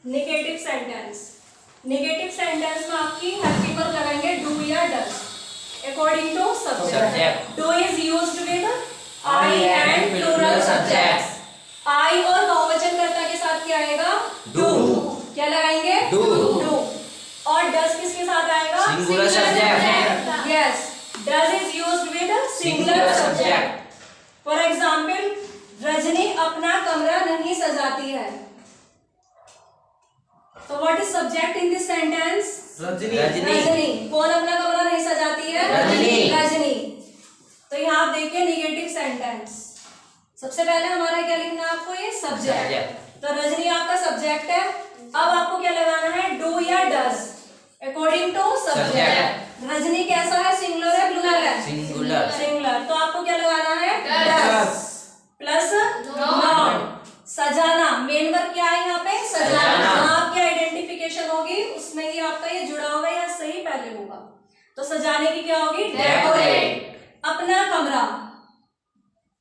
Negative sentence. Negative sentence में आपकी helping verb लगाएंगे डू या does according to subject. Do is used with I and plural subjects. I और बहुवचनकर्ता के साथ क्या आएगा? डू। क्या लगाएंगे? डू। और डज किसके साथ आएगा? Singular subject. Yes, does is used with singular subject. For example, Rajni अपना कमरा नहीं सजाती है। तो what is subject in this sentence? Rajni. कौन अपना कमरा नहीं सजाती है? रजनी। तो यहाँ आप देखिए नेगेटिव सेंटेंस। सबसे पहले हमारा क्या लिखना है आपको? ये सब्जेक्ट। तो रजनी आपका सब्जेक्ट है। अब आपको क्या लगाना है? डू या does according to subject. Rajni कैसा है? सिंगुलर है प्लूरल है? सिंगुलर। तो आपको क्या लगाना है? Does plus not. सजाना मेन वर्ब क्या है यहाँ पे? सजाना। जहाँ आपकी आइडेंटिफिकेशन होगी उसमें ही आपका ये जुड़ा होगा या सही पहले होगा। तो सजाने की क्या होगी? डेकोरेट। अपना कमरा,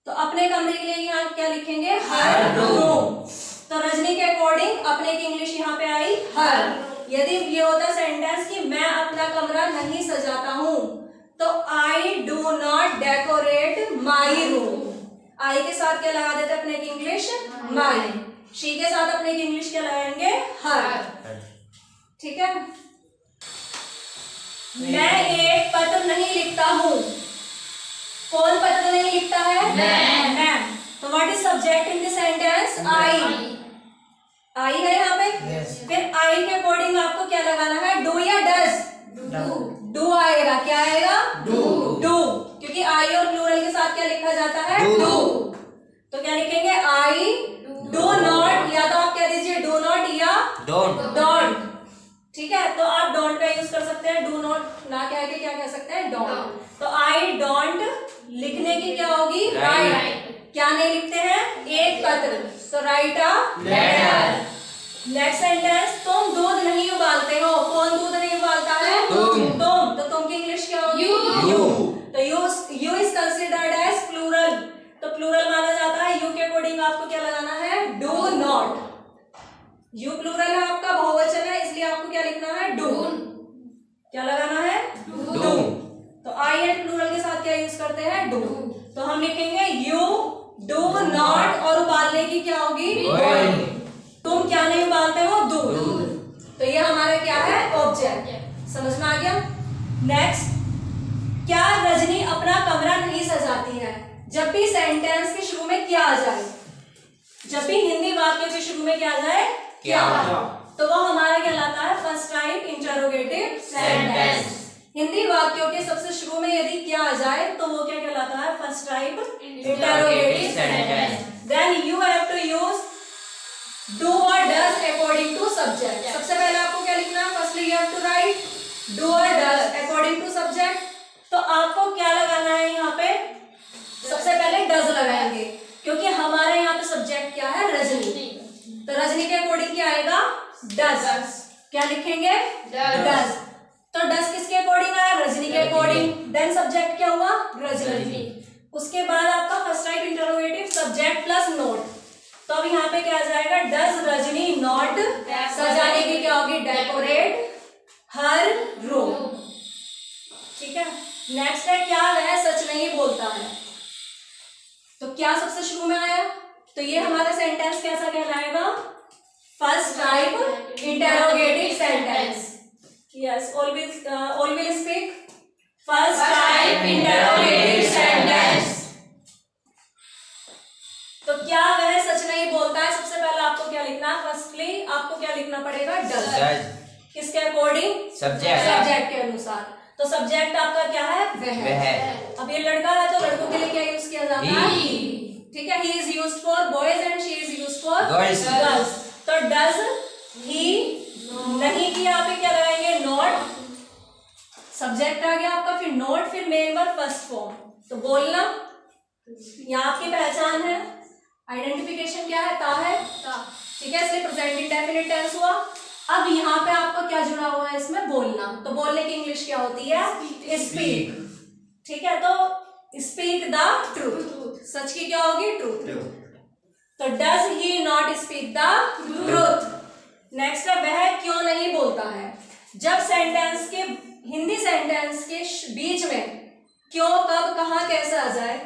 तो अपने कमरे के लिए यहाँ क्या लिखेंगे? हर रूम। तो रजनी के अकॉर्डिंग अपने की इंग्लिश यहाँ पे आई हर। यदि ये होता सेंटेंस कि मैं अपना कमरा नहीं सजाता हूँ, तो I do not decorate my room. I के साथ क्या लगा देते अपने की इंग्लिश? माई। शी के साथ अपने की इंग्लिश क्या लगाएंगे? हर। ठीक है। मैं एक पत्र नहीं लिखता हूँ। कौन पत्र नहीं लिखता है? मैं। तो what is subject in this sentence? I. I है यहाँ पे। फिर आई के अकॉर्डिंग आपको क्या लगाना है? डू या डज? डू आएगा। क्या आएगा? डू। क्योंकि आई और प्लूरल के साथ क्या लिखा जाता है? डू। तो क्या लिखेंगे? आई डू नॉट, या तो आप कह दीजिए डू नॉट या डोंट। ठीक है, तो आप डोंट का यूज कर सकते हैं। डू नॉट ना कह के क्या कह सकते हैं? डोंट। तो आई डोंट लिखने की क्या होगी? राइट। क्या नहीं लिखते हैं? एक पत्र। तो write a letter. Next sentence, तुम दूध नहीं उबालते हो। कौन दूध नहीं उबालता है? तुम। तो तुम की इंग्लिश क्या होगी? यू। तो you is considered as plural. तो प्लूरल माना जाता है। यू के अकॉर्डिंग आपको क्या लगाना है? Do not. यू प्लूरल है आपका, बहुवचन है, इसलिए आपको क्या लिखना है? डू। क्या लगाना है? डू। तो आई एंड प्लूरल के साथ क्या यूज करते हैं? डू। तो हम लिखेंगे यू डू नॉट, और उबालने की क्या होगी? तुम क्या नहीं उबालते हो? दूध। तो ये हमारा क्या है? ऑब्जेक्ट। समझ में आ गया? नेक्स्ट, क्या रजनी अपना कमरा नहीं सजाती है? जब भी सेंटेंस के शुरू में क्या आ जाए, जब भी हिंदी वाक्य के शुरू में क्या आ जाए? क्या, तो वो हमारा कहलाता है first type interrogative sentence. Hindi वाक्यों के सबसे शुरू में यदि क्या आ जाए तो वो क्या कहलाता है? First type interrogative sentence. Then you have to use do और डज अकॉर्डिंग टू सब्जेक्ट। सबसे पहले आपको क्या लिखना है? Firstly you have to write do और डज अकॉर्डिंग टू सब्जेक्ट। तो आपको क्या लगाना है यहाँ पे? सबसे पहले डज लगाएंगे, क्योंकि हमारे यहाँ पे सब्जेक्ट क्या है? रजनी। तो रजनी के अकॉर्डिंग क्या आएगा? डज। क्या लिखेंगे? डज। तो डज किसके अकॉर्डिंग आया? रजनी के अकॉर्डिंग। देन सब्जेक्ट क्या हुआ? रजनी। उसके बाद आपका first type interrogative subject plus note. तो अब यहाँ पे क्या आ जाएगा? डज रजनी नॉट, सजाने की क्या होगी? डेकोरेट हर रूम। ठीक है। नेक्स्ट है, क्या वह सच नहीं बोलता है? तो क्या सबसे शुरू में आया? तो ये हमारा सेंटेंस कैसा कहलाएगा? First type interrogative sentence. Yes, all will speak first type interrogative sentence. तो क्या वह सच नहीं बोलता है? सबसे पहले आपको क्या लिखना है? फर्स्टली आपको क्या लिखना पड़ेगा? डज। किसके अकॉर्डिंग? सब्जेक्ट के अनुसार। तो सब्जेक्ट आपका क्या है? वह। अब ये लड़का है तो लड़कों के लिए क्या यूज किया जाता है? ठीक है, he is used for boys and she is used for girls. तो डज ही, नहीं की यहाँ पे क्या लगाएंगे? नॉट। सब्जेक्ट आ गया आपका, फिर नॉट, फिर मेन वर्ब फर्स्ट फॉर्म। तो बोलना, यहाँ आपकी पहचान है, आइडेंटिफिकेशन क्या है? ता है। ठीक है, इसलिए प्रेजेंट इंडेफिनिट टेंस हुआ। अब यहाँ पे आपको क्या जुड़ा हुआ है? इसमें बोलना। तो बोलने की इंग्लिश क्या होती है? स्पीक। ठीक है, तो स्पीक द ट्रूथ। सच की क्या होगी? ट्रूथ। तो does he not speak the truth? Next है वह क्यों नहीं बोलता है। जब सेंटेंस के हिंदी सेंटेंस के बीच में क्यों, कब, कहाँ, कैसे आ जाए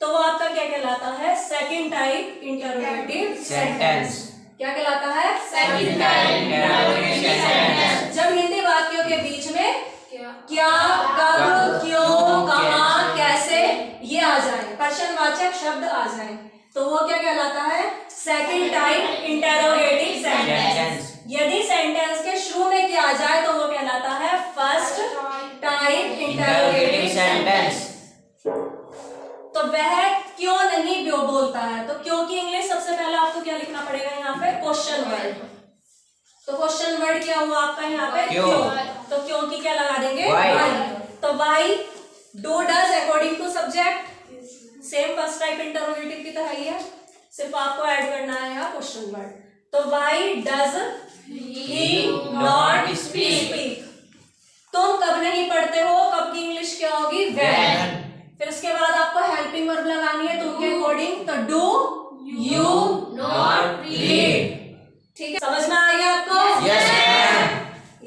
तो वो आपका क्या कहलाता है, सेकंड टाइप इंटरोगेटिव सेंटेंस। क्या कहलाता है, सेकंड टाइप इंटरोगेटिव सेंटेंस। जब हिंदी वाक्यों के बीच में क्या, कब, क्यों, कहाँ, कैसे ये आ जाए, प्रश्नवाचक शब्द आ जाए तो वो क्या कहलाता है, सेकंड टाइप इंटरोगेटिव सेंटेंस। यदि सेंटेंस के शुरू में क्या आ जाए तो वो कहलाता है फर्स्ट टाइप इंटरोगेटिव सेंटेंस। तो वह क्यों नहीं बोलता है, तो क्यों की इंग्लिश सबसे पहले आपको क्या लिखना पड़ेगा यहाँ पे, क्वेश्चन वर्ड। तो क्वेश्चन वर्ड क्या हुआ आपका यहाँ पे, क्यों। तो क्यों की क्या लगा देंगे, व्हाई। तो why, do, does according to subject, same first type interrogative की तरह ही है, सिर्फ आपको ऐड करना है यहाँ क्वेश्चन वर्ड। तो why does he not speak. तुम कब नहीं पढ़ते हो, कब की इंग्लिश क्या होगी, व्हेन। फिर उसके बाद आपको हेल्पिंग वर्ब लगानी है तुम के अकॉर्डिंग, तो डू यू नॉट रीड। ठीक है, समझ में आ गया आपको,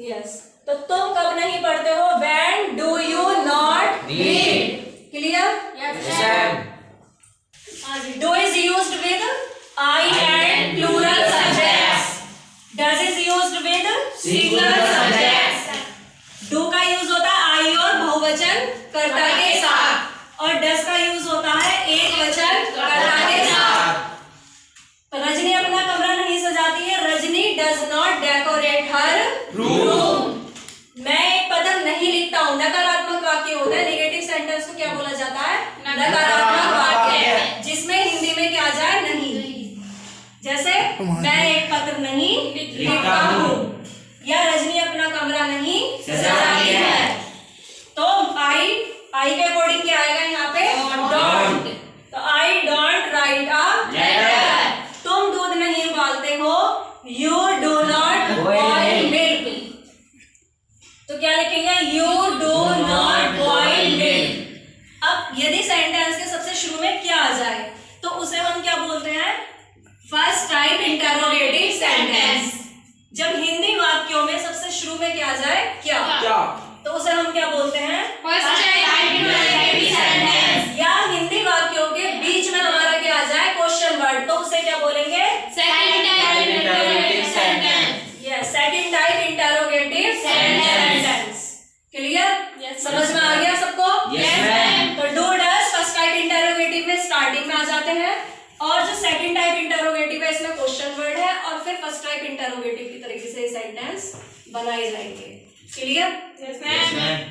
यस। तो तुम कब नहीं पढ़ते हो, when do you not read. Clear, do is used with I and plural subjects, does is used with singular subjects. Do का यूज होता है आई और बहुवचन कर्ता के साथ, और डज का यूज होता है एक वचन कर्ता के साथ। रजनी अपना कमरा नहीं सजाती है, Rajni does not decorate her room. मैं एक पदम नहीं लिखता हूँ, नकारात्मक वाक्य होता है, नेगेटिव सेंटेंस को क्या बोला जाता है, नकारात्मक वाक्य, जिसमें हिंदी में क्या जाए, नहीं। जैसे मैं एक पत्र नहीं लिखता हूँ, या रजनी अपना कमरा नहीं सजाती है। तो आई के अकॉर्डिंग क्या आएगा यहाँ पे, डोंट। तो I don't write a letter. तुम दूध नहीं उबालते हो, you do not boil milk. तो क्या लिखेंगे, you do not boil milk. अब यदि सेंटेंस के सबसे शुरू में क्या आ जाए तो उसे हम क्या बोलते हैं, फर्स्ट टाइप इंटरोगेटिव सेंटेंस। जब हिंदी वाक्यों में सबसे शुरू में क्या आ जाए, क्या, तो उसे हम क्या बोलते हैं, फर्स्ट टाइप इंटरोगेटिव सेंटेंस। या हिंदी वाक्यों के बीच में हमारा क्या आ जाए, क्वेश्चन वर्ड, तो उसे क्या बोलेंगे, second type interrogative sentence. Yes, second type interrogative sentence. Clear, समझ में आ गया सबको, यस। तो do, does first type interrogative में स्टार्टिंग में आ जाते हैं, और जो सेकंड टाइप इंटरोगेटिव है इसमें क्वेश्चन वर्ड है, और फिर फर्स्ट टाइप इंटरोगेटिव की तरीके से सेंटेंस बनाए जाएंगे। Clear, yes ma'am.